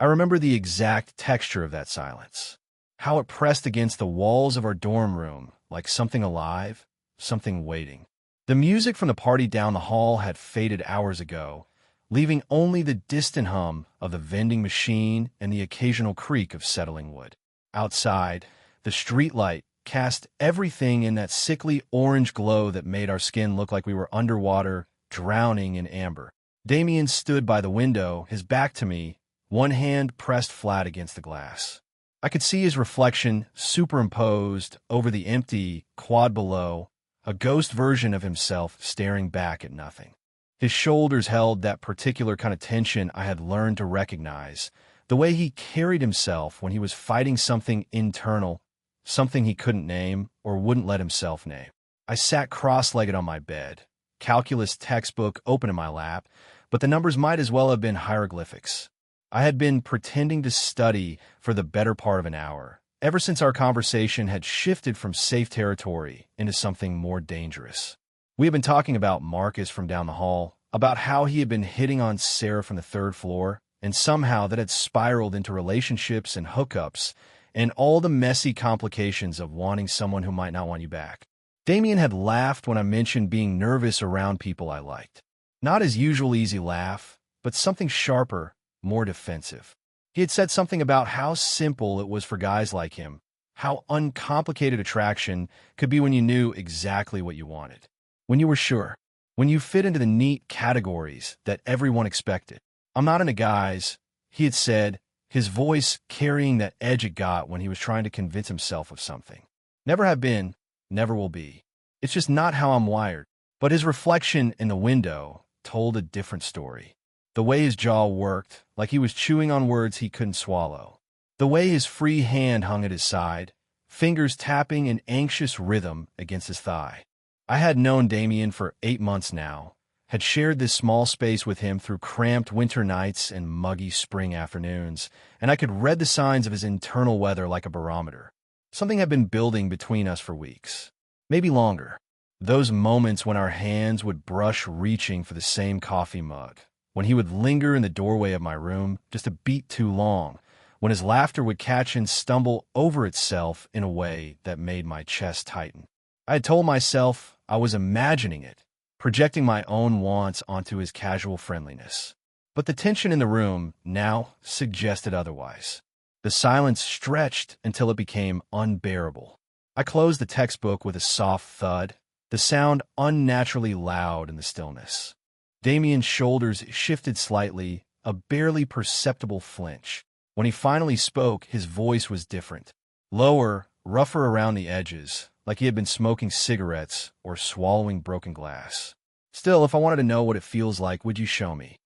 I remember the exact texture of that silence, how it pressed against the walls of our dorm room like something alive, something waiting. The music from the party down the hall had faded hours ago, leaving only the distant hum of the vending machine and the occasional creak of settling wood. Outside, the streetlight cast everything in that sickly orange glow that made our skin look like we were underwater, drowning in amber. Damien stood by the window, his back to me, one hand pressed flat against the glass. I could see his reflection superimposed over the empty quad below, a ghost version of himself staring back at nothing. His shoulders held that particular kind of tension I had learned to recognize, the way he carried himself when he was fighting something internal, something he couldn't name or wouldn't let himself name. I sat cross-legged on my bed, calculus textbook open in my lap, but the numbers might as well have been hieroglyphics. I had been pretending to study for the better part of an hour, ever since our conversation had shifted from safe territory into something more dangerous. We had been talking about Marcus from down the hall, about how he had been hitting on Sarah from the third floor, and somehow that had spiraled into relationships and hookups, and all the messy complications of wanting someone who might not want you back. Damien had laughed when I mentioned being nervous around people I liked. Not his usual easy laugh, but something sharper, more defensive. He had said something about how simple it was for guys like him, how uncomplicated attraction could be when you knew exactly what you wanted, when you were sure, when you fit into the neat categories that everyone expected. I'm not into guys, he had said, his voice carrying that edge it got when he was trying to convince himself of something. Never have been, never will be. It's just not how I'm wired. But his reflection in the window told a different story. The way his jaw worked, like he was chewing on words he couldn't swallow. The way his free hand hung at his side, fingers tapping in anxious rhythm against his thigh. I had known Damien for 8 months now, had shared this small space with him through cramped winter nights and muggy spring afternoons, and I could read the signs of his internal weather like a barometer. Something had been building between us for weeks, maybe longer. Those moments when our hands would brush reaching for the same coffee mug, when he would linger in the doorway of my room just a beat too long, when his laughter would catch and stumble over itself in a way that made my chest tighten. I had told myself I was imagining it, projecting my own wants onto his casual friendliness. But the tension in the room now suggested otherwise. The silence stretched until it became unbearable. I closed the textbook with a soft thud, the sound unnaturally loud in the stillness. Damien's shoulders shifted slightly, a barely perceptible flinch. When he finally spoke, his voice was different. Lower, rougher around the edges, like he had been smoking cigarettes or swallowing broken glass. Still, if I wanted to know what it feels like, would you show me?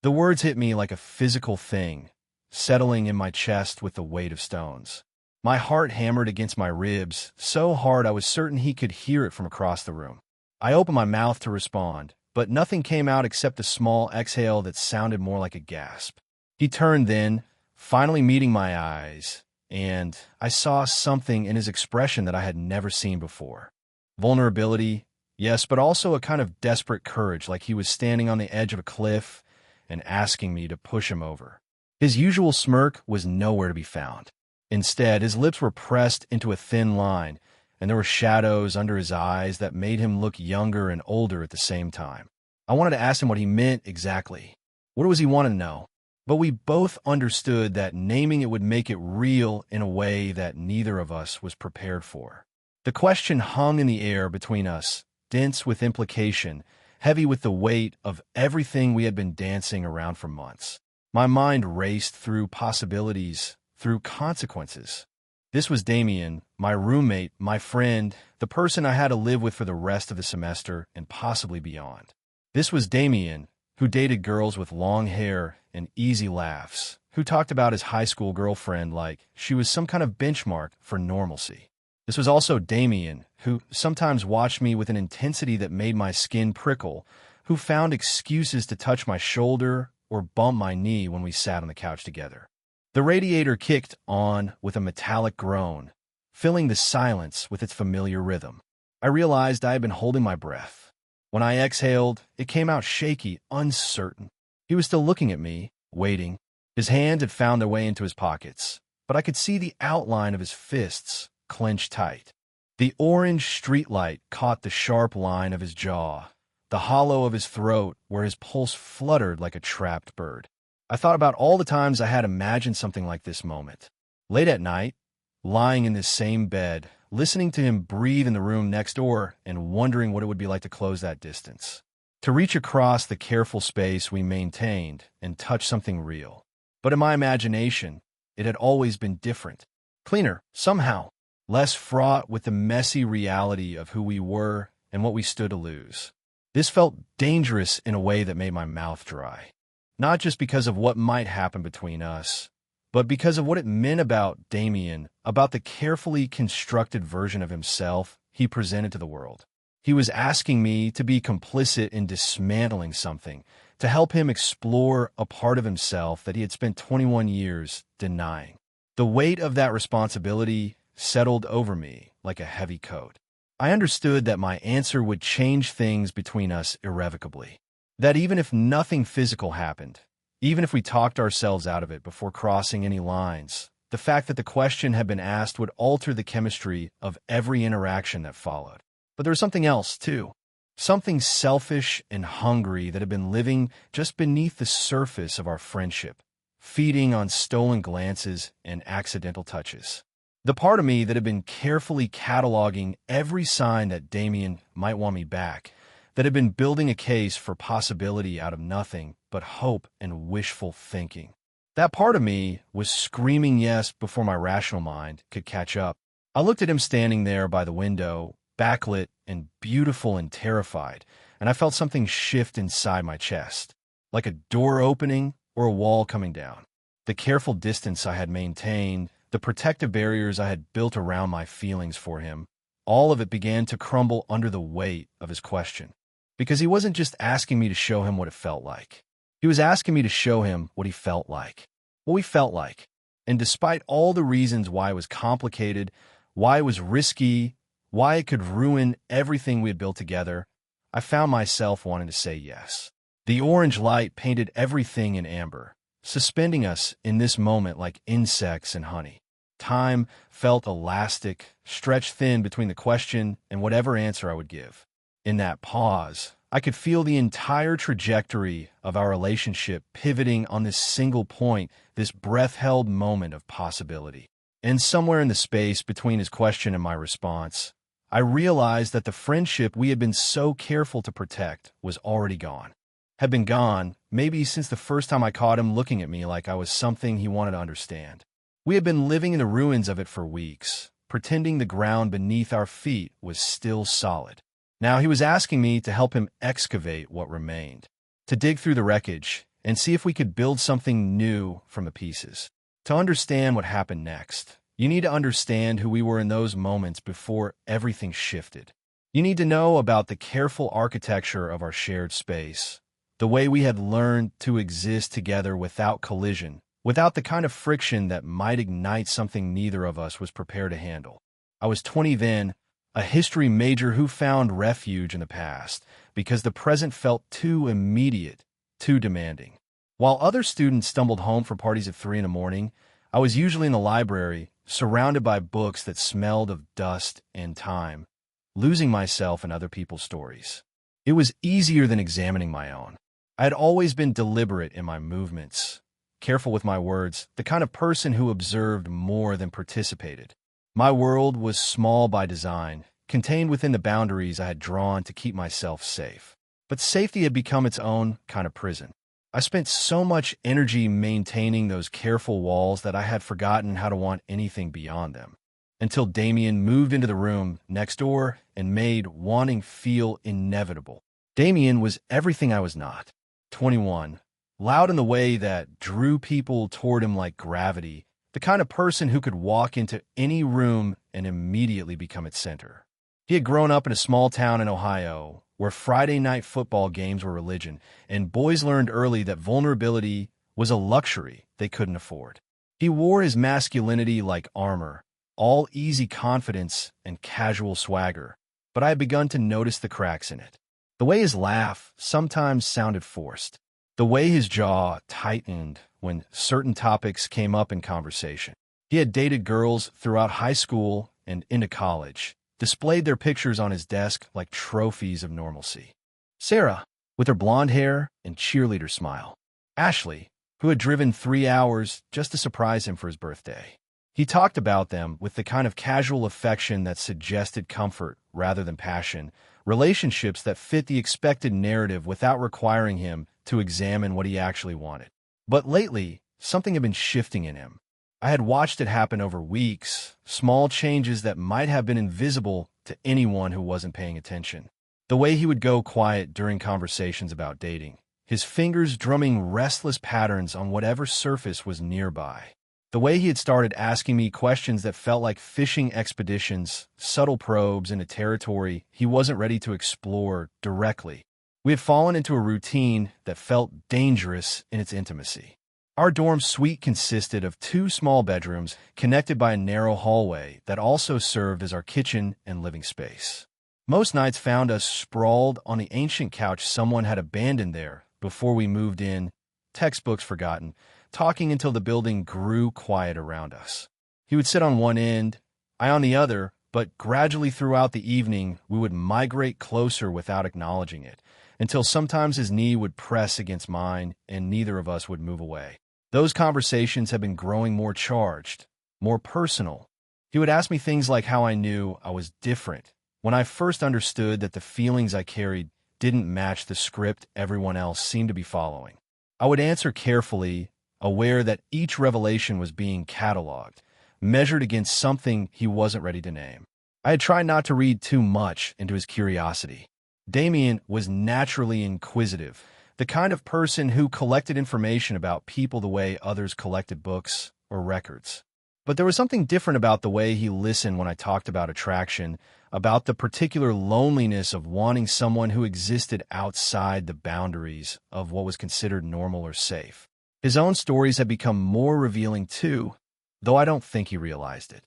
The words hit me like a physical thing, settling in my chest with the weight of stones. My heart hammered against my ribs, so hard I was certain he could hear it from across the room. I opened my mouth to respond, but nothing came out except a small exhale that sounded more like a gasp. He turned then, finally meeting my eyes, and I saw something in his expression that I had never seen before. Vulnerability, yes, but also a kind of desperate courage, like he was standing on the edge of a cliff and asking me to push him over. His usual smirk was nowhere to be found. Instead, his lips were pressed into a thin line, and there were shadows under his eyes that made him look younger and older at the same time. I wanted to ask him what he meant exactly. What was he wanting to know? But we both understood that naming it would make it real in a way that neither of us was prepared for. The question hung in the air between us, dense with implication, heavy with the weight of everything we had been dancing around for months. My mind raced through possibilities, through consequences. This was Damien, my roommate, my friend, the person I had to live with for the rest of the semester and possibly beyond. This was Damien, who dated girls with long hair and easy laughs, who talked about his high school girlfriend like she was some kind of benchmark for normalcy. This was also Damien, who sometimes watched me with an intensity that made my skin prickle, who found excuses to touch my shoulder or bump my knee when we sat on the couch together. The radiator kicked on with a metallic groan, filling the silence with its familiar rhythm. I realized I had been holding my breath. When I exhaled, it came out shaky, uncertain. He was still looking at me, waiting. His hands had found their way into his pockets, but I could see the outline of his fists clenched tight. The orange streetlight caught the sharp line of his jaw, the hollow of his throat where his pulse fluttered like a trapped bird. I thought about all the times I had imagined something like this moment. Late at night, lying in this same bed, listening to him breathe in the room next door and wondering what it would be like to close that distance. To reach across the careful space we maintained and touch something real. But in my imagination, it had always been different. Cleaner, somehow. Less fraught with the messy reality of who we were and what we stood to lose. This felt dangerous in a way that made my mouth dry. Not just because of what might happen between us, but because of what it meant about Damien, about the carefully constructed version of himself he presented to the world. He was asking me to be complicit in dismantling something, to help him explore a part of himself that he had spent 21 years denying. The weight of that responsibility settled over me like a heavy coat. I understood that my answer would change things between us irrevocably. That even if nothing physical happened, even if we talked ourselves out of it before crossing any lines, the fact that the question had been asked would alter the chemistry of every interaction that followed. But there was something else, too. Something selfish and hungry that had been living just beneath the surface of our friendship, feeding on stolen glances and accidental touches. The part of me that had been carefully cataloging every sign that Damien might want me back, that had been building a case for possibility out of nothing but hope and wishful thinking. That part of me was screaming yes before my rational mind could catch up. I looked at him standing there by the window, backlit and beautiful and terrified, and I felt something shift inside my chest, like a door opening or a wall coming down. The careful distance I had maintained, the protective barriers I had built around my feelings for him, all of it began to crumble under the weight of his question. Because he wasn't just asking me to show him what it felt like. He was asking me to show him what he felt like. What we felt like. And despite all the reasons why it was complicated, why it was risky, why it could ruin everything we had built together, I found myself wanting to say yes. The orange light painted everything in amber, suspending us in this moment like insects in honey. Time felt elastic, stretched thin between the question and whatever answer I would give. In that pause, I could feel the entire trajectory of our relationship pivoting on this single point, this breath-held moment of possibility. And somewhere in the space between his question and my response, I realized that the friendship we had been so careful to protect was already gone. Had been gone, maybe since the first time I caught him looking at me like I was something he wanted to understand. We had been living in the ruins of it for weeks, pretending the ground beneath our feet was still solid. Now he was asking me to help him excavate what remained, to dig through the wreckage and see if we could build something new from the pieces. To understand what happened next, you need to understand who we were in those moments before everything shifted. You need to know about the careful architecture of our shared space, the way we had learned to exist together without collision, without the kind of friction that might ignite something neither of us was prepared to handle. I was 20 then, a history major who found refuge in the past because the present felt too immediate, too demanding. While other students stumbled home from parties at 3 in the morning, I was usually in the library, surrounded by books that smelled of dust and time, losing myself in other people's stories. It was easier than examining my own. I had always been deliberate in my movements, careful with my words, the kind of person who observed more than participated. My world was small by design, contained within the boundaries I had drawn to keep myself safe. But safety had become its own kind of prison. I spent so much energy maintaining those careful walls that I had forgotten how to want anything beyond them. Until Damien moved into the room next door and made wanting feel inevitable. Damien was everything I was not. 21, loud in the way that drew people toward him like gravity, the kind of person who could walk into any room and immediately become its center. He had grown up in a small town in Ohio where Friday night football games were religion, and boys learned early that vulnerability was a luxury they couldn't afford. He wore his masculinity like armor, all easy confidence and casual swagger, but I had begun to notice the cracks in it. The way his laugh sometimes sounded forced. The way his jaw tightened when certain topics came up in conversation. He had dated girls throughout high school and into college, displayed their pictures on his desk like trophies of normalcy. Sarah, with her blonde hair and cheerleader smile. Ashley, who had driven 3 hours just to surprise him for his birthday. He talked about them with the kind of casual affection that suggested comfort rather than passion, relationships that fit the expected narrative without requiring him to examine what he actually wanted. But lately, something had been shifting in him. I had watched it happen over weeks, small changes that might have been invisible to anyone who wasn't paying attention. The way he would go quiet during conversations about dating, his fingers drumming restless patterns on whatever surface was nearby. The way he had started asking me questions that felt like fishing expeditions, subtle probes into territory he wasn't ready to explore directly. We had fallen into a routine that felt dangerous in its intimacy. Our dorm suite consisted of 2 small bedrooms connected by a narrow hallway that also served as our kitchen and living space. Most nights found us sprawled on the ancient couch someone had abandoned there before we moved in, textbooks forgotten, talking until the building grew quiet around us. He would sit on one end, I on the other, but gradually throughout the evening we would migrate closer without acknowledging it, until sometimes his knee would press against mine and neither of us would move away. Those conversations had been growing more charged, more personal. He would ask me things like how I knew I was different, when I first understood that the feelings I carried didn't match the script everyone else seemed to be following. I would answer carefully, aware that each revelation was being cataloged, measured against something he wasn't ready to name. I had tried not to read too much into his curiosity. Damien was naturally inquisitive, the kind of person who collected information about people the way others collected books or records. But there was something different about the way he listened when I talked about attraction, about the particular loneliness of wanting someone who existed outside the boundaries of what was considered normal or safe. His own stories had become more revealing too, though I don't think he realized it.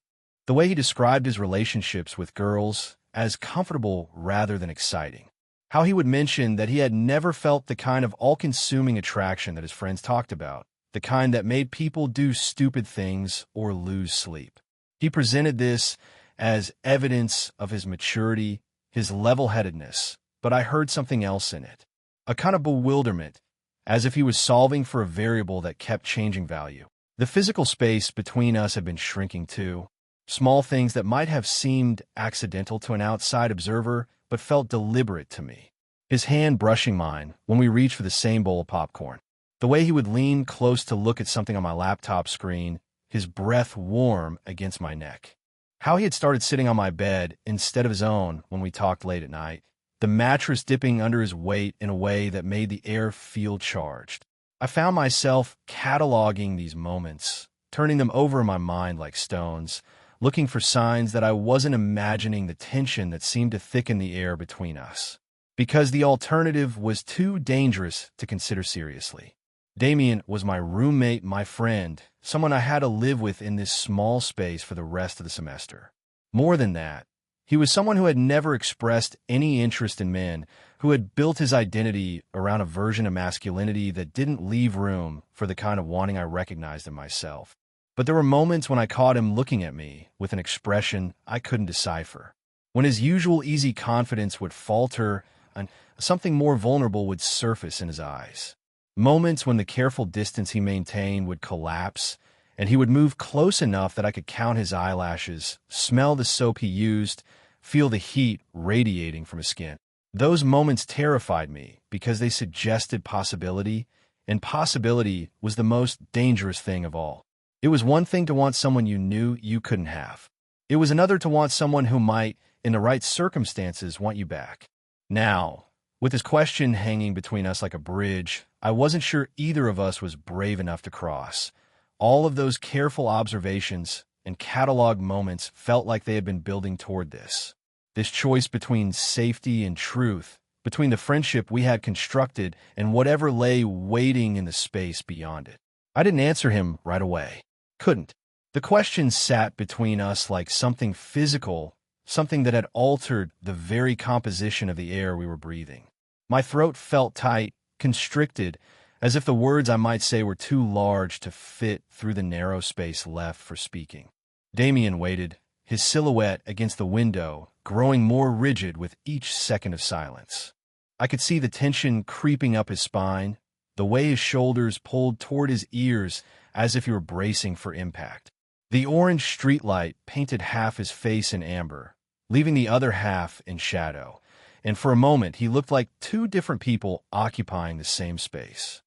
The way he described his relationships with girls as comfortable rather than exciting. How he would mention that he had never felt the kind of all-consuming attraction that his friends talked about, the kind that made people do stupid things or lose sleep. He presented this as evidence of his maturity, his level-headedness, but I heard something else in it. A kind of bewilderment, as if he was solving for a variable that kept changing value. The physical space between us had been shrinking too. Small things that might have seemed accidental to an outside observer, but felt deliberate to me. His hand brushing mine when we reached for the same bowl of popcorn. The way he would lean close to look at something on my laptop screen, his breath warm against my neck. How he had started sitting on my bed instead of his own when we talked late at night, the mattress dipping under his weight in a way that made the air feel charged. I found myself cataloging these moments, turning them over in my mind like stones, looking for signs that I wasn't imagining the tension that seemed to thicken the air between us. Because the alternative was too dangerous to consider seriously. Damien was my roommate, my friend, someone I had to live with in this small space for the rest of the semester. More than that, he was someone who had never expressed any interest in men, who had built his identity around a version of masculinity that didn't leave room for the kind of wanting I recognized in myself. But there were moments when I caught him looking at me with an expression I couldn't decipher. When his usual easy confidence would falter and something more vulnerable would surface in his eyes. Moments when the careful distance he maintained would collapse, and he would move close enough that I could count his eyelashes, smell the soap he used, feel the heat radiating from his skin. Those moments terrified me because they suggested possibility, and possibility was the most dangerous thing of all. It was one thing to want someone you knew you couldn't have. It was another to want someone who might, in the right circumstances, want you back. Now, with his question hanging between us like a bridge, I wasn't sure either of us was brave enough to cross. All of those careful observations and catalog moments felt like they had been building toward this. This choice between safety and truth, between the friendship we had constructed and whatever lay waiting in the space beyond it. I didn't answer him right away. Couldn't. The question sat between us like something physical, something that had altered the very composition of the air we were breathing. My throat felt tight, constricted, as if the words I might say were too large to fit through the narrow space left for speaking. Damien waited, his silhouette against the window, growing more rigid with each second of silence. I could see the tension creeping up his spine, the way his shoulders pulled toward his ears as if he were bracing for impact. The orange streetlight painted half his face in amber, leaving the other half in shadow, and for a moment he looked like two different people occupying the same space.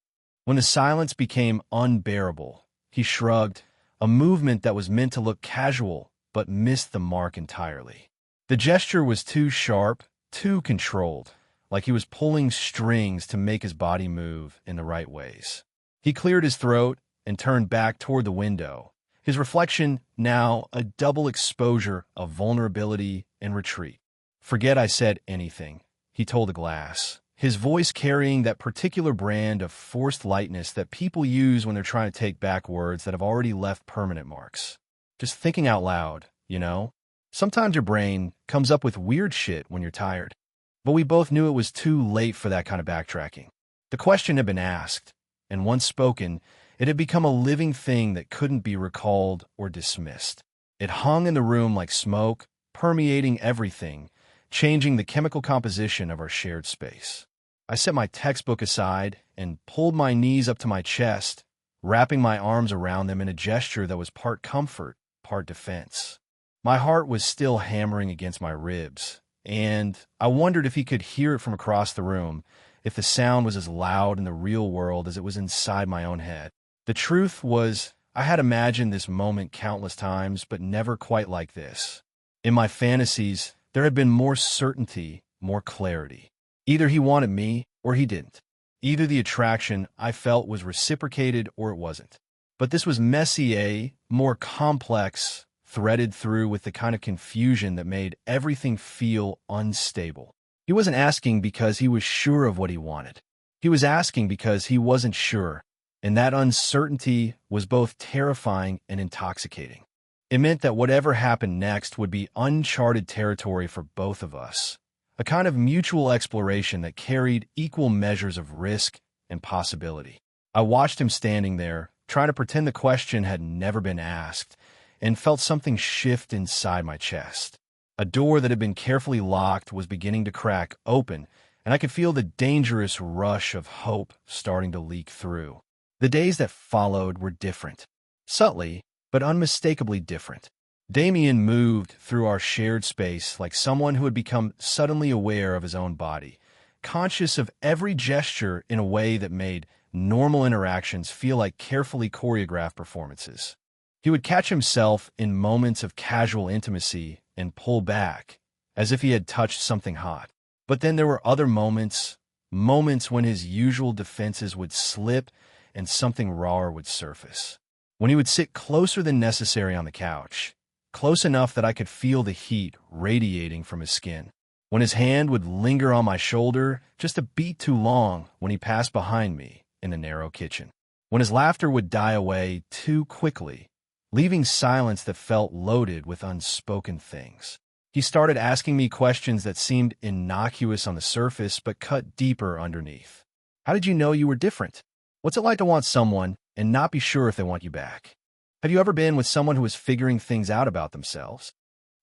When the silence became unbearable, he shrugged, a movement that was meant to look casual but missed the mark entirely. The gesture was too sharp, too controlled, like he was pulling strings to make his body move in the right ways. He cleared his throat and turned back toward the window, his reflection now a double exposure of vulnerability and retreat. "Forget I said anything," he told the glass, his voice carrying that particular brand of forced lightness that people use when they're trying to take back words that have already left permanent marks. "Just thinking out loud, you know? Sometimes your brain comes up with weird shit when you're tired." But we both knew it was too late for that kind of backtracking. The question had been asked, and once spoken, it had become a living thing that couldn't be recalled or dismissed. It hung in the room like smoke, permeating everything, changing the chemical composition of our shared space. I set my textbook aside and pulled my knees up to my chest, wrapping my arms around them in a gesture that was part comfort, part defense. My heart was still hammering against my ribs, and I wondered if he could hear it from across the room, if the sound was as loud in the real world as it was inside my own head. The truth was, I had imagined this moment countless times, but never quite like this. In my fantasies, there had been more certainty, more clarity. Either he wanted me, or he didn't. Either the attraction I felt was reciprocated, or it wasn't. But this was messier, more complex, threaded through with the kind of confusion that made everything feel unstable. He wasn't asking because he was sure of what he wanted. He was asking because he wasn't sure, and that uncertainty was both terrifying and intoxicating. It meant that whatever happened next would be uncharted territory for both of us, a kind of mutual exploration that carried equal measures of risk and possibility. I watched him standing there, trying to pretend the question had never been asked, and felt something shift inside my chest. A door that had been carefully locked was beginning to crack open, and I could feel the dangerous rush of hope starting to leak through. The days that followed were different. Subtly, but unmistakably different. Damien moved through our shared space like someone who had become suddenly aware of his own body, conscious of every gesture in a way that made normal interactions feel like carefully choreographed performances. He would catch himself in moments of casual intimacy and pull back, as if he had touched something hot. But then there were other moments when his usual defenses would slip and something rawer would surface. When he would sit closer than necessary on the couch, close enough that I could feel the heat radiating from his skin. When his hand would linger on my shoulder just a beat too long when he passed behind me in the narrow kitchen. When his laughter would die away too quickly, leaving silence that felt loaded with unspoken things. He started asking me questions that seemed innocuous on the surface but cut deeper underneath. How did you know you were different? What's it like to want someone and not be sure if they want you back? Have you ever been with someone who was figuring things out about themselves?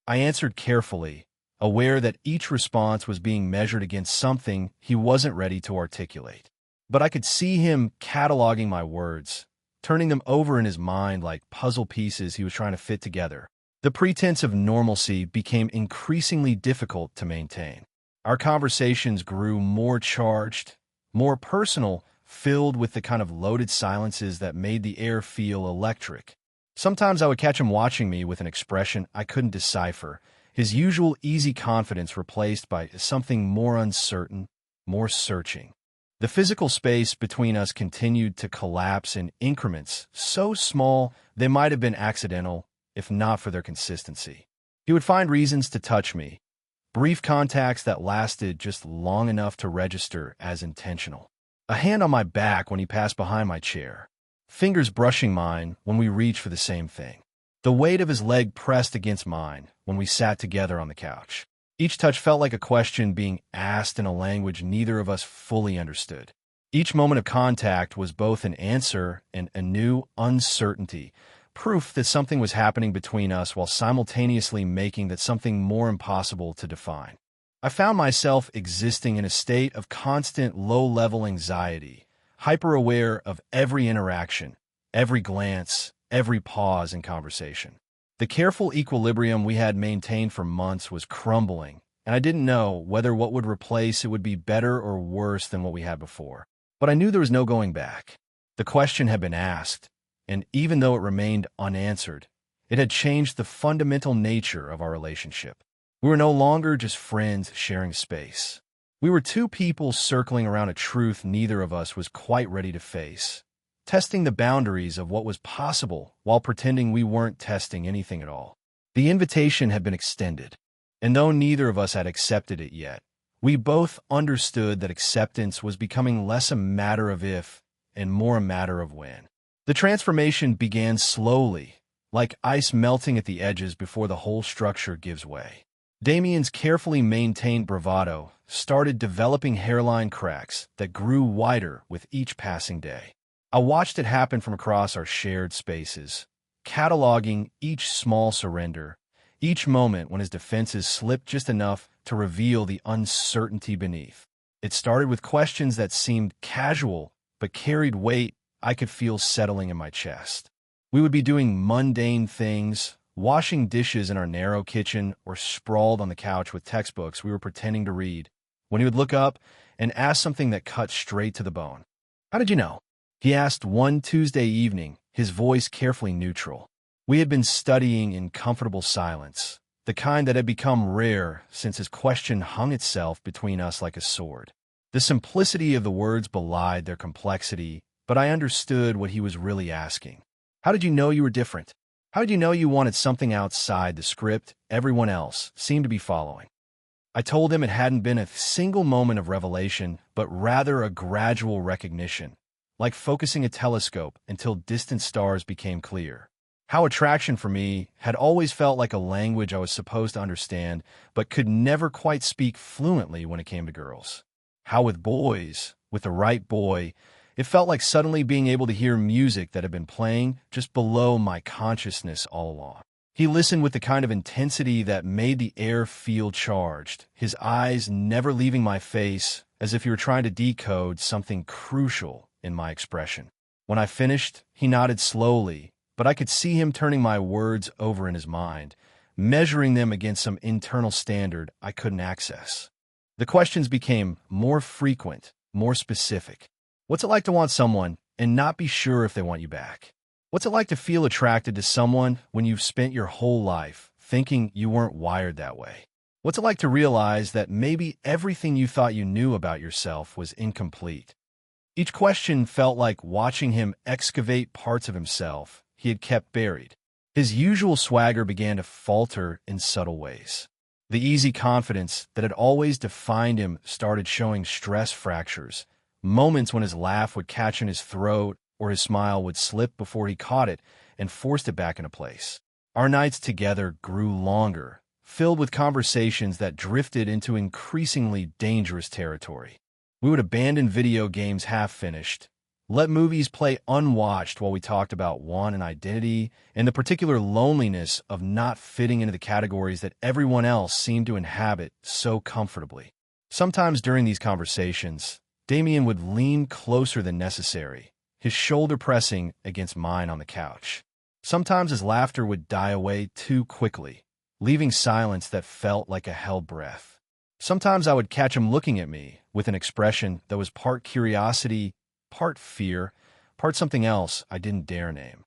I answered carefully, aware that each response was being measured against something he wasn't ready to articulate. But I could see him cataloging my words, turning them over in his mind like puzzle pieces he was trying to fit together. The pretense of normalcy became increasingly difficult to maintain. Our conversations grew more charged, more personal, filled with the kind of loaded silences that made the air feel electric. Sometimes I would catch him watching me with an expression I couldn't decipher, his usual easy confidence replaced by something more uncertain, more searching. The physical space between us continued to collapse in increments so small they might have been accidental, if not for their consistency. He would find reasons to touch me, brief contacts that lasted just long enough to register as intentional. A hand on my back when he passed behind my chair, fingers brushing mine when we reached for the same thing. The weight of his leg pressed against mine when we sat together on the couch. Each touch felt like a question being asked in a language neither of us fully understood. Each moment of contact was both an answer and a new uncertainty, proof that something was happening between us while simultaneously making that something more impossible to define. I found myself existing in a state of constant low-level anxiety, hyper-aware of every interaction, every glance, every pause in conversation. The careful equilibrium we had maintained for months was crumbling, and I didn't know whether what would replace it would be better or worse than what we had before. But I knew there was no going back. The question had been asked, and even though it remained unanswered, it had changed the fundamental nature of our relationship. We were no longer just friends sharing space. We were two people circling around a truth neither of us was quite ready to face, testing the boundaries of what was possible while pretending we weren't testing anything at all. The invitation had been extended, and though neither of us had accepted it yet, we both understood that acceptance was becoming less a matter of if and more a matter of when. The transformation began slowly, like ice melting at the edges before the whole structure gives way. Damien's carefully maintained bravado started developing hairline cracks that grew wider with each passing day. I watched it happen from across our shared spaces, cataloging each small surrender, each moment when his defenses slipped just enough to reveal the uncertainty beneath. It started with questions that seemed casual but carried weight I could feel settling in my chest. We would be doing mundane things, washing dishes in our narrow kitchen or sprawled on the couch with textbooks we were pretending to read, when he would look up and ask something that cut straight to the bone. "How did you know?" he asked one Tuesday evening, his voice carefully neutral. We had been studying in comfortable silence, the kind that had become rare since his question hung itself between us like a sword. The simplicity of the words belied their complexity, but I understood what he was really asking. "How did you know you were different? How did you know you wanted something outside the script everyone else seemed to be following?" I told him it hadn't been a single moment of revelation, but rather a gradual recognition, like focusing a telescope until distant stars became clear. How attraction for me had always felt like a language I was supposed to understand, but could never quite speak fluently when it came to girls. How with boys, with the right boy, it felt like suddenly being able to hear music that had been playing just below my consciousness all along. He listened with the kind of intensity that made the air feel charged, his eyes never leaving my face, as if he were trying to decode something crucial in my expression. When I finished, he nodded slowly, but I could see him turning my words over in his mind, measuring them against some internal standard I couldn't access. The questions became more frequent, more specific. What's it like to want someone and not be sure if they want you back? What's it like to feel attracted to someone when you've spent your whole life thinking you weren't wired that way? What's it like to realize that maybe everything you thought you knew about yourself was incomplete? Each question felt like watching him excavate parts of himself he had kept buried. His usual swagger began to falter in subtle ways. The easy confidence that had always defined him started showing stress fractures, moments when his laugh would catch in his throat or his smile would slip before he caught it and forced it back into place. Our nights together grew longer, filled with conversations that drifted into increasingly dangerous territory. We would abandon video games half-finished, let movies play unwatched while we talked about want and identity, and the particular loneliness of not fitting into the categories that everyone else seemed to inhabit so comfortably. Sometimes during these conversations, Damien would lean closer than necessary, his shoulder pressing against mine on the couch. Sometimes his laughter would die away too quickly, leaving silence that felt like a held breath. Sometimes I would catch him looking at me with an expression that was part curiosity, part fear, part something else I didn't dare name.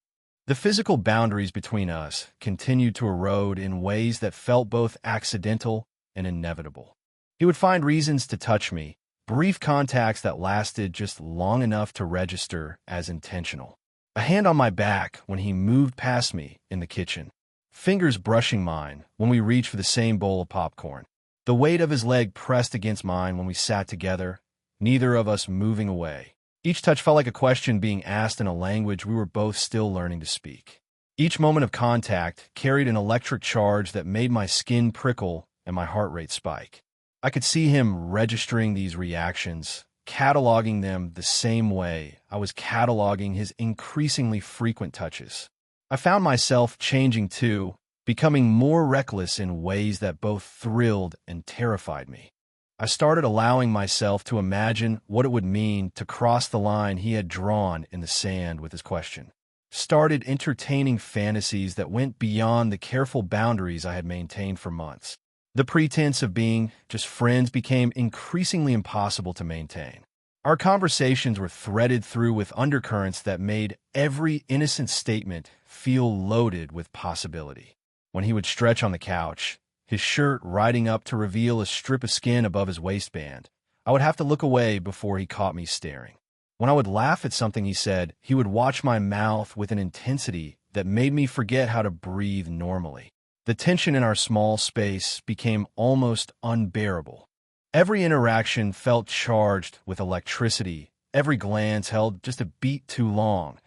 The physical boundaries between us continued to erode in ways that felt both accidental and inevitable. He would find reasons to touch me, brief contacts that lasted just long enough to register as intentional. A hand on my back when he moved past me in the kitchen, fingers brushing mine when we reached for the same bowl of popcorn. The weight of his leg pressed against mine when we sat together, neither of us moving away. Each touch felt like a question being asked in a language we were both still learning to speak. Each moment of contact carried an electric charge that made my skin prickle and my heart rate spike. I could see him registering these reactions, cataloging them the same way I was cataloging his increasingly frequent touches. I found myself changing too, becoming more reckless in ways that both thrilled and terrified me. I started allowing myself to imagine what it would mean to cross the line he had drawn in the sand with his question. Started entertaining fantasies that went beyond the careful boundaries I had maintained for months. The pretense of being just friends became increasingly impossible to maintain. Our conversations were threaded through with undercurrents that made every innocent statement feel loaded with possibility. When he would stretch on the couch, his shirt riding up to reveal a strip of skin above his waistband, I would have to look away before he caught me staring. When I would laugh at something he said, he would watch my mouth with an intensity that made me forget how to breathe normally. The tension in our small space became almost unbearable. Every interaction felt charged with electricity, every glance held just a beat too long,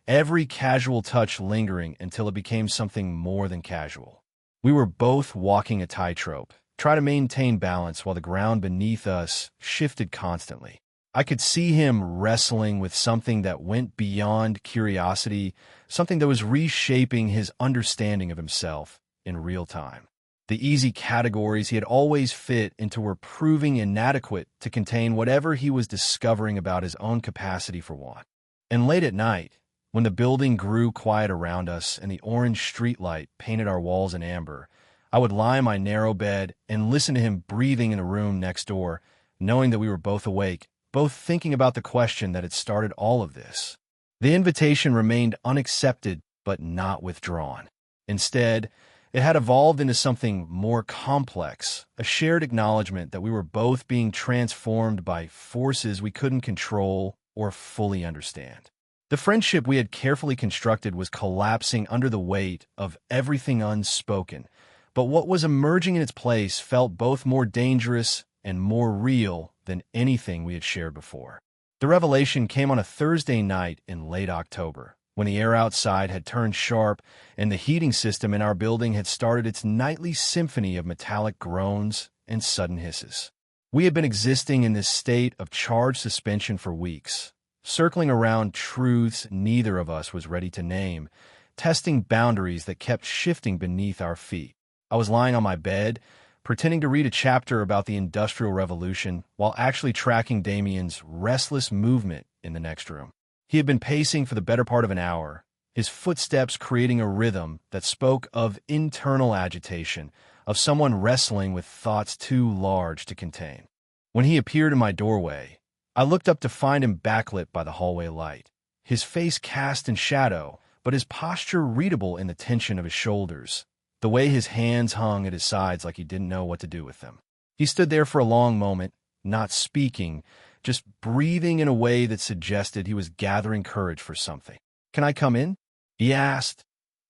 every casual touch lingering until it became something more than casual. We were both walking a tightrope, trying to maintain balance while the ground beneath us shifted constantly. I could see him wrestling with something that went beyond curiosity, something that was reshaping his understanding of himself in real time. The easy categories he had always fit into were proving inadequate to contain whatever he was discovering about his own capacity for want. And late at night, when the building grew quiet around us and the orange streetlight painted our walls in amber, I would lie in my narrow bed and listen to him breathing in the room next door, knowing that we were both awake, both thinking about the question that had started all of this. The invitation remained unaccepted but not withdrawn. Instead, it had evolved into something more complex, a shared acknowledgement that we were both being transformed by forces we couldn't control or fully understand. The friendship we had carefully constructed was collapsing under the weight of everything unspoken, but what was emerging in its place felt both more dangerous and more real than anything we had shared before. The revelation came on a Thursday night in late October, when the air outside had turned sharp and the heating system in our building had started its nightly symphony of metallic groans and sudden hisses. We had been existing in this state of charged suspension for weeks, circling around truths neither of us was ready to name, testing boundaries that kept shifting beneath our feet. I was lying on my bed, pretending to read a chapter about the Industrial Revolution while actually tracking Damien's restless movement in the next room. He had been pacing for the better part of an hour, his footsteps creating a rhythm that spoke of internal agitation, of someone wrestling with thoughts too large to contain. When he appeared in my doorway, I looked up to find him backlit by the hallway light, his face cast in shadow, but his posture readable in the tension of his shoulders, the way his hands hung at his sides like he didn't know what to do with them. He stood there for a long moment, not speaking, just breathing in a way that suggested he was gathering courage for something. "Can I come in?" he asked,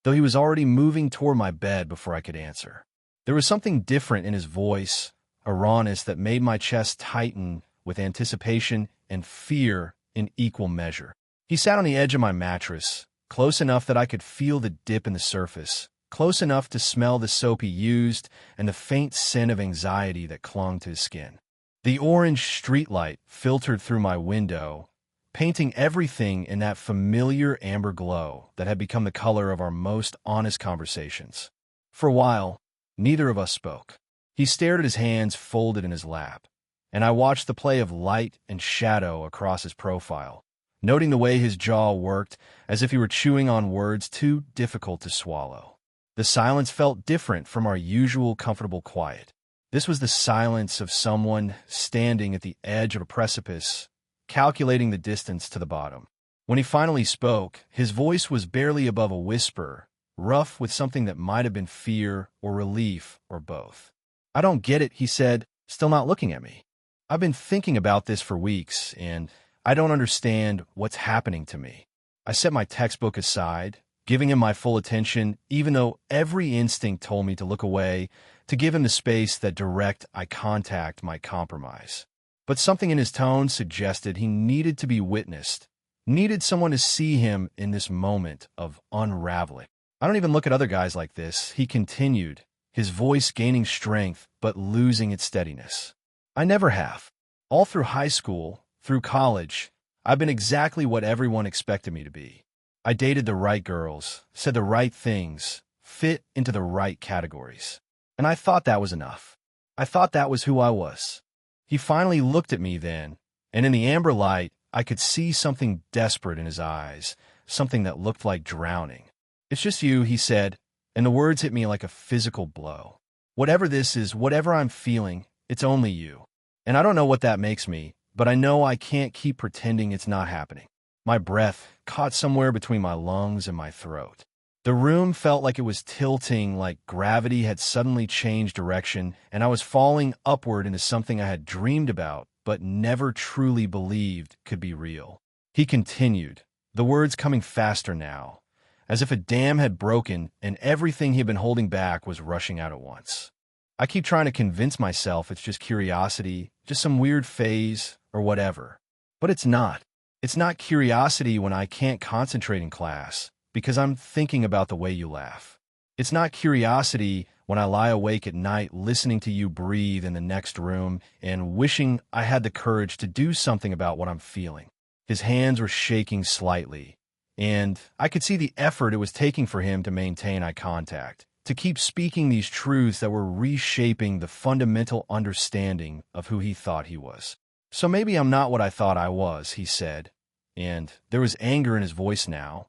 though he was already moving toward my bed before I could answer. There was something different in his voice, a rawness that made my chest tighten with anticipation and fear in equal measure. He sat on the edge of my mattress, close enough that I could feel the dip in the surface, close enough to smell the soap he used and the faint scent of anxiety that clung to his skin. The orange streetlight filtered through my window, painting everything in that familiar amber glow that had become the color of our most honest conversations. For a while, neither of us spoke. He stared at his hands folded in his lap, and I watched the play of light and shadow across his profile, noting the way his jaw worked as if he were chewing on words too difficult to swallow. The silence felt different from our usual comfortable quiet. This was the silence of someone standing at the edge of a precipice, calculating the distance to the bottom. When he finally spoke, his voice was barely above a whisper, rough with something that might have been fear or relief or both. "I don't get it," he said, still not looking at me. "I've been thinking about this for weeks, and I don't understand what's happening to me." I set my textbook aside, giving him my full attention, even though every instinct told me to look away, to give him the space that direct eye contact might compromise. But something in his tone suggested he needed to be witnessed, needed someone to see him in this moment of unraveling. "I don't even look at other guys like this," he continued, his voice gaining strength but losing its steadiness. "I never have. All through high school, Through college, I've been exactly what everyone expected me to be. I dated the right girls, said the right things, fit into the right categories. And I thought that was enough. I thought that was who I was. He finally looked at me then, and in the amber light, I could see something desperate in his eyes, something that looked like drowning. "It's just you," he said, and the words hit me like a physical blow. "Whatever this is, whatever I'm feeling, it's only you. And I don't know what that makes me, but I know I can't keep pretending it's not happening." My breath caught somewhere between my lungs and my throat. The room felt like it was tilting, like gravity had suddenly changed direction, and I was falling upward into something I had dreamed about, but never truly believed could be real. He continued, the words coming faster now, as if a dam had broken and everything he had been holding back was rushing out at once. "I keep trying to convince myself it's just curiosity, just some weird phase, or whatever. But it's not. It's not curiosity when I can't concentrate in class, because I'm thinking about the way you laugh. It's not curiosity when I lie awake at night listening to you breathe in the next room and wishing I had the courage to do something about what I'm feeling." His hands were shaking slightly, and I could see the effort it was taking for him to maintain eye contact, to keep speaking these truths that were reshaping the fundamental understanding of who he thought he was. "So maybe I'm not what I thought I was," he said, and there was anger in his voice now,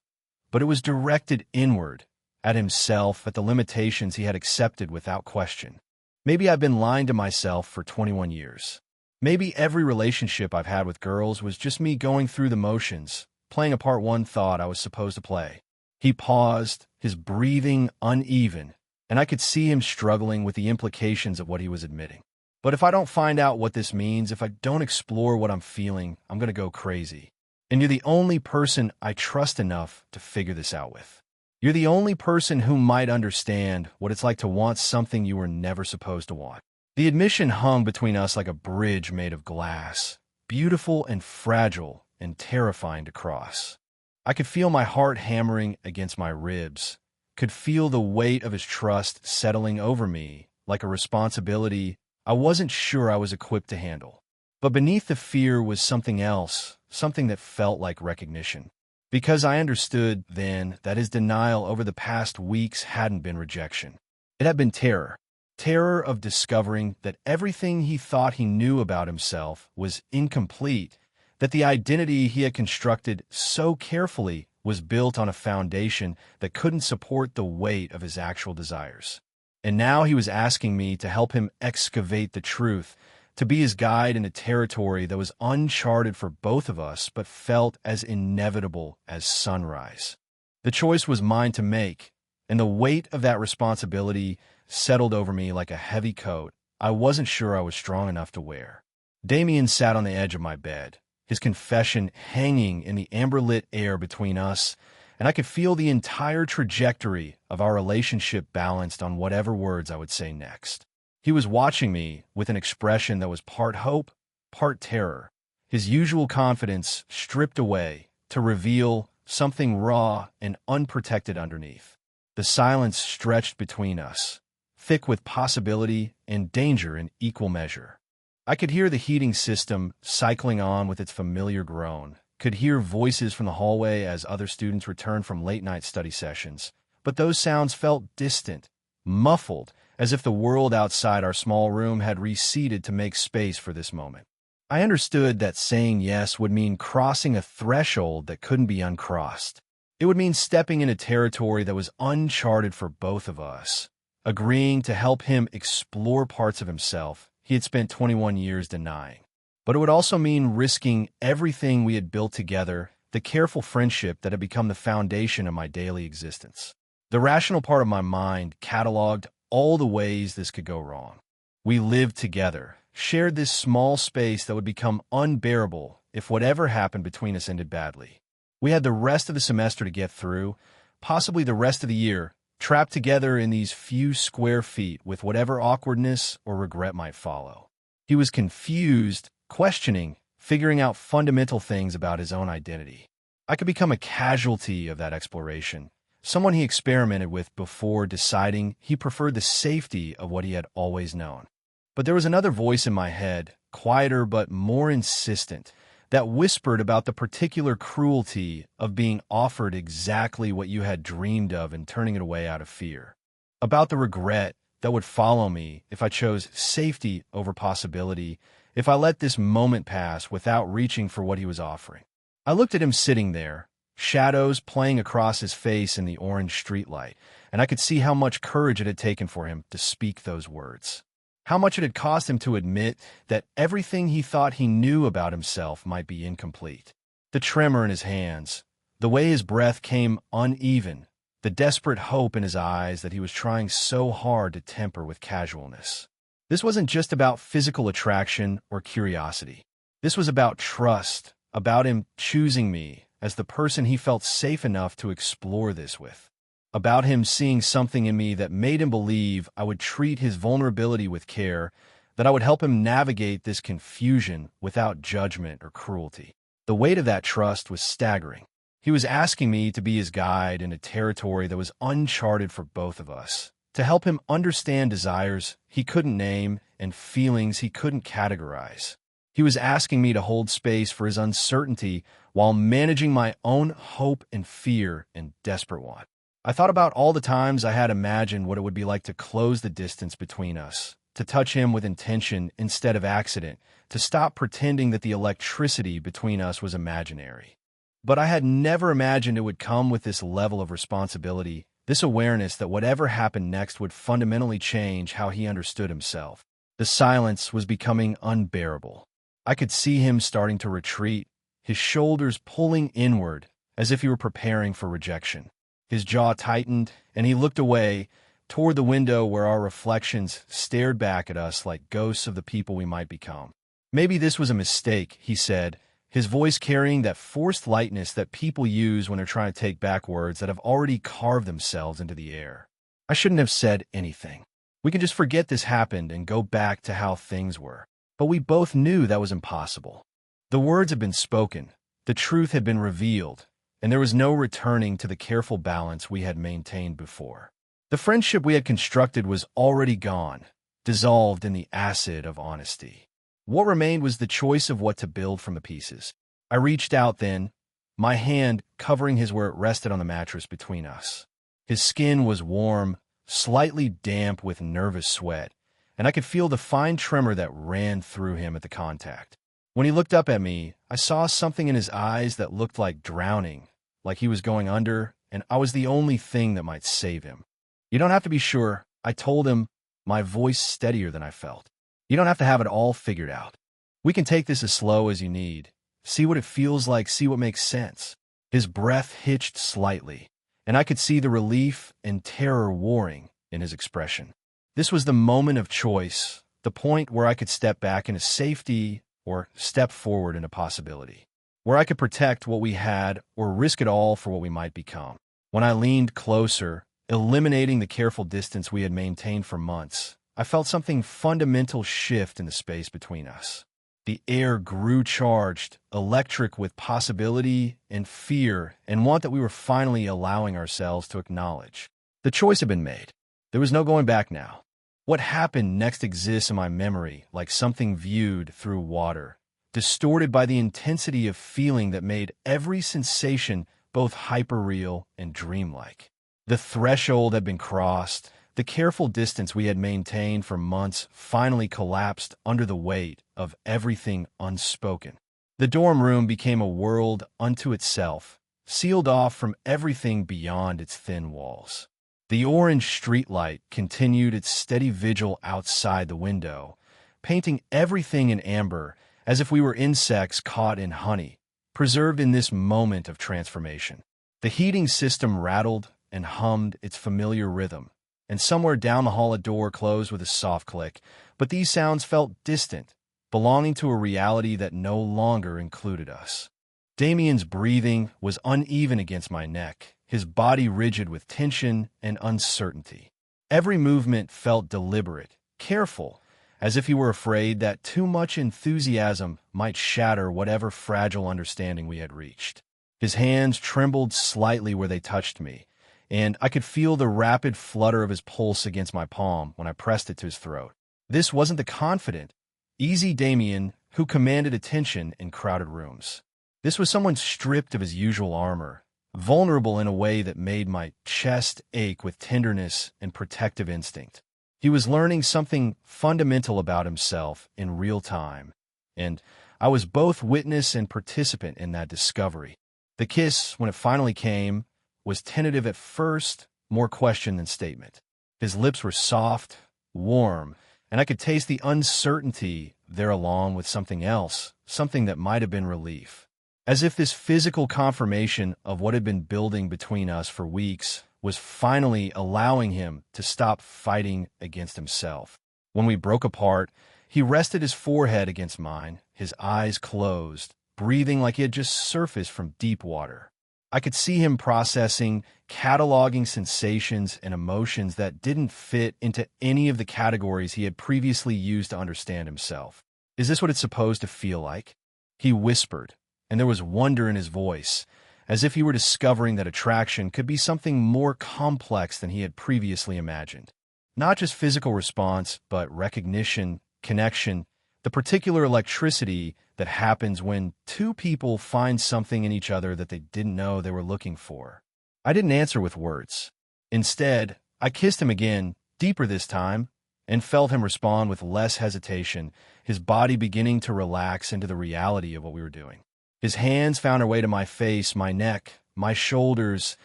but it was directed inward, at himself, at the limitations he had accepted without question. "Maybe I've been lying to myself for 21 years. Maybe every relationship I've had with girls was just me going through the motions, playing a part one thought I was supposed to play." He paused, his breathing uneven, and I could see him struggling with the implications of what he was admitting. "But if I don't find out what this means, if I don't explore what I'm feeling, I'm going to go crazy. And you're the only person I trust enough to figure this out with. You're the only person who might understand what it's like to want something you were never supposed to want." The admission hung between us like a bridge made of glass, beautiful and fragile and terrifying to cross. I could feel my heart hammering against my ribs, could feel the weight of his trust settling over me like a responsibility I wasn't sure I was equipped to handle. But beneath the fear was something else, something that felt like recognition. Because I understood then that his denial over the past weeks hadn't been rejection. It had been terror. Terror of discovering that everything he thought he knew about himself was incomplete, that the identity he had constructed so carefully was built on a foundation that couldn't support the weight of his actual desires. And now he was asking me to help him excavate the truth, to be his guide in a territory that was uncharted for both of us but felt as inevitable as sunrise. The choice was mine to make, and the weight of that responsibility settled over me like a heavy coat I wasn't sure I was strong enough to wear. Damien sat on the edge of my bed, his confession hanging in the amber-lit air between us, and I could feel the entire trajectory of our relationship balanced on whatever words I would say next. He was watching me with an expression that was part hope, part terror, his usual confidence stripped away to reveal something raw and unprotected underneath. The silence stretched between us, thick with possibility and danger in equal measure. I could hear the heating system cycling on with its familiar groan, could hear voices from the hallway as other students returned from late-night study sessions, but those sounds felt distant, muffled, as if the world outside our small room had receded to make space for this moment. I understood that saying yes would mean crossing a threshold that couldn't be uncrossed. It would mean stepping into territory that was uncharted for both of us, agreeing to help him explore parts of himself he had spent 21 years denying. But it would also mean risking everything we had built together, the careful friendship that had become the foundation of my daily existence. The rational part of my mind cataloged all the ways this could go wrong. We lived together, shared this small space that would become unbearable if whatever happened between us ended badly. We had the rest of the semester to get through, possibly the rest of the year, trapped together in these few square feet with whatever awkwardness or regret might follow. He was confused, questioning, figuring out fundamental things about his own identity. I could become a casualty of that exploration, someone he experimented with before deciding he preferred the safety of what he had always known. But there was another voice in my head, quieter but more insistent, that whispered about the particular cruelty of being offered exactly what you had dreamed of and turning it away out of fear, about the regret that would follow me if I chose safety over possibility, if I let this moment pass without reaching for what he was offering. I looked at him sitting there, shadows playing across his face in the orange streetlight, and I could see how much courage it had taken for him to speak those words. How much it had cost him to admit that everything he thought he knew about himself might be incomplete. The tremor in his hands, the way his breath came uneven, the desperate hope in his eyes that he was trying so hard to temper with casualness. This wasn't just about physical attraction or curiosity. This was about trust, about him choosing me as the person he felt safe enough to explore this with, about him seeing something in me that made him believe I would treat his vulnerability with care, that I would help him navigate this confusion without judgment or cruelty. The weight of that trust was staggering. He was asking me to be his guide in a territory that was uncharted for both of us, to help him understand desires he couldn't name and feelings he couldn't categorize. He was asking me to hold space for his uncertainty while managing my own hope and fear and desperate want. I thought about all the times I had imagined what it would be like to close the distance between us, to touch him with intention instead of accident, to stop pretending that the electricity between us was imaginary. But I had never imagined it would come with this level of responsibility, this awareness that whatever happened next would fundamentally change how he understood himself. The silence was becoming unbearable. I could see him starting to retreat, his shoulders pulling inward as if he were preparing for rejection. His jaw tightened, and he looked away toward the window where our reflections stared back at us like ghosts of the people we might become. Maybe this was a mistake, he said, his voice carrying that forced lightness that people use when they're trying to take back words that have already carved themselves into the air. I shouldn't have said anything. We can just forget this happened and go back to how things were. But we both knew that was impossible. The words had been spoken, the truth had been revealed, and there was no returning to the careful balance we had maintained before. The friendship we had constructed was already gone, dissolved in the acid of honesty. What remained was the choice of what to build from the pieces. I reached out then, my hand covering his where it rested on the mattress between us. His skin was warm, slightly damp with nervous sweat, and I could feel the fine tremor that ran through him at the contact. When he looked up at me, I saw something in his eyes that looked like drowning, like he was going under, and I was the only thing that might save him. You don't have to be sure, I told him, my voice steadier than I felt. You don't have to have it all figured out. We can take this as slow as you need. See what it feels like, see what makes sense. His breath hitched slightly, and I could see the relief and terror warring in his expression. This was the moment of choice, the point where I could step back into safety or step forward into possibility, where I could protect what we had or risk it all for what we might become. When I leaned closer, eliminating the careful distance we had maintained for months, I felt something fundamental shift in the space between us. The air grew charged, electric with possibility and fear and want that we were finally allowing ourselves to acknowledge. The choice had been made. There was no going back now. What happened next exists in my memory like something viewed through water, distorted by the intensity of feeling that made every sensation both hyperreal and dreamlike. The threshold had been crossed. The careful distance we had maintained for months finally collapsed under the weight of everything unspoken. The dorm room became a world unto itself, sealed off from everything beyond its thin walls. The orange streetlight continued its steady vigil outside the window, painting everything in amber as if we were insects caught in honey, preserved in this moment of transformation. The heating system rattled and hummed its familiar rhythm, and somewhere down the hall a door closed with a soft click, but these sounds felt distant, belonging to a reality that no longer included us. Damien's breathing was uneven against my neck, his body rigid with tension and uncertainty. Every movement felt deliberate, careful, as if he were afraid that too much enthusiasm might shatter whatever fragile understanding we had reached. His hands trembled slightly where they touched me, and I could feel the rapid flutter of his pulse against my palm when I pressed it to his throat. This wasn't the confident, easy Damien who commanded attention in crowded rooms. This was someone stripped of his usual armor, vulnerable in a way that made my chest ache with tenderness and protective instinct. He was learning something fundamental about himself in real time, and I was both witness and participant in that discovery. The kiss, when it finally came, was tentative at first, more question than statement. His lips were soft, warm, and I could taste the uncertainty there along with something else, something that might have been relief. As if this physical confirmation of what had been building between us for weeks was finally allowing him to stop fighting against himself. When we broke apart, he rested his forehead against mine, his eyes closed, breathing like he had just surfaced from deep water. I could see him processing, cataloging sensations and emotions that didn't fit into any of the categories he had previously used to understand himself. "Is this what it's supposed to feel like?" He whispered, and there was wonder in his voice, as if he were discovering that attraction could be something more complex than he had previously imagined. Not just physical response, but recognition, connection, the particular electricity that happens when two people find something in each other that they didn't know they were looking for. I didn't answer with words. Instead, I kissed him again, deeper this time, and felt him respond with less hesitation, his body beginning to relax into the reality of what we were doing. His hands found their way to my face, my neck, my shoulders,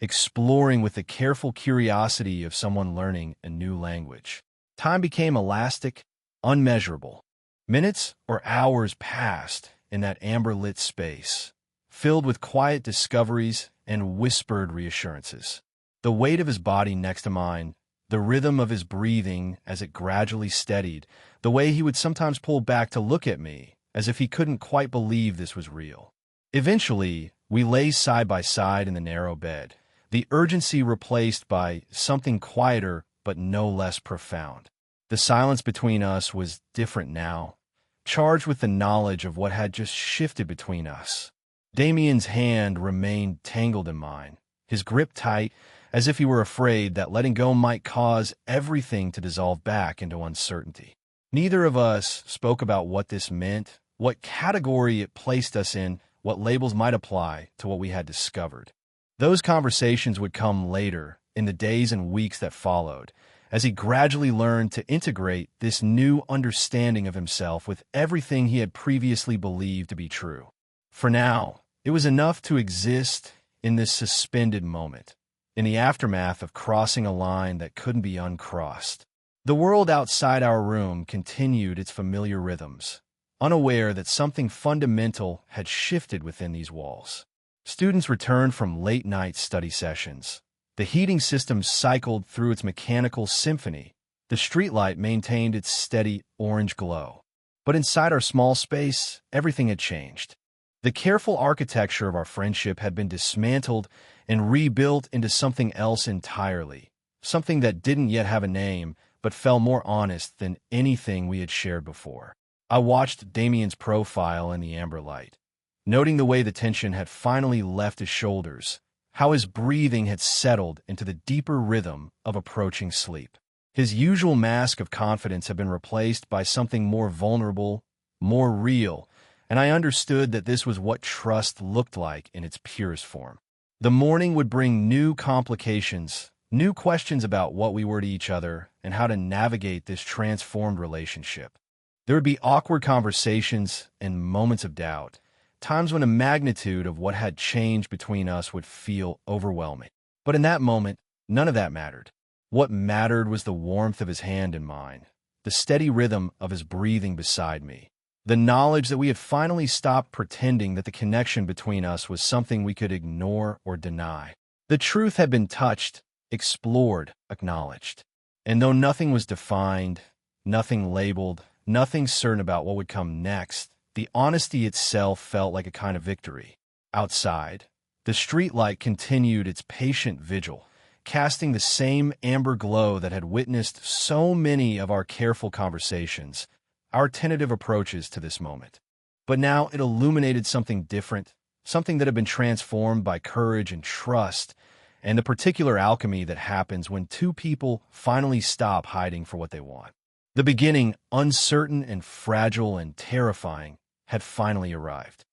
exploring with the careful curiosity of someone learning a new language. Time became elastic, unmeasurable. Minutes or hours passed in that amber-lit space, filled with quiet discoveries and whispered reassurances. The weight of his body next to mine, the rhythm of his breathing as it gradually steadied, the way he would sometimes pull back to look at me, as if he couldn't quite believe this was real. Eventually, we lay side by side in the narrow bed, the urgency replaced by something quieter but no less profound. The silence between us was different now, charged with the knowledge of what had just shifted between us. Damien's hand remained tangled in mine, his grip tight, as if he were afraid that letting go might cause everything to dissolve back into uncertainty. Neither of us spoke about what this meant, what category it placed us in, what labels might apply to what we had discovered. Those conversations would come later, in the days and weeks that followed, as he gradually learned to integrate this new understanding of himself with everything he had previously believed to be true. For now, it was enough to exist in this suspended moment, in the aftermath of crossing a line that couldn't be uncrossed. The world outside our room continued its familiar rhythms, unaware that something fundamental had shifted within these walls. Students returned from late-night study sessions. The heating system cycled through its mechanical symphony. The streetlight maintained its steady orange glow. But inside our small space, everything had changed. The careful architecture of our friendship had been dismantled and rebuilt into something else entirely, something that didn't yet have a name, but felt more honest than anything we had shared before. I watched Damien's profile in the amber light, noting the way the tension had finally left his shoulders, how his breathing had settled into the deeper rhythm of approaching sleep. His usual mask of confidence had been replaced by something more vulnerable, more real, and I understood that this was what trust looked like in its purest form. The morning would bring new complications, new questions about what we were to each other and how to navigate this transformed relationship. There would be awkward conversations and moments of doubt, times when the magnitude of what had changed between us would feel overwhelming. But in that moment, none of that mattered. What mattered was the warmth of his hand in mine, the steady rhythm of his breathing beside me, the knowledge that we had finally stopped pretending that the connection between us was something we could ignore or deny. The truth had been touched, explored, acknowledged. And though nothing was defined, nothing labeled, nothing certain about what would come next, the honesty itself felt like a kind of victory. Outside, the streetlight continued its patient vigil, casting the same amber glow that had witnessed so many of our careful conversations, our tentative approaches to this moment. But now it illuminated something different, something that had been transformed by courage and trust, and the particular alchemy that happens when two people finally stop hiding for what they want. The beginning, uncertain and fragile and terrifying, had finally arrived.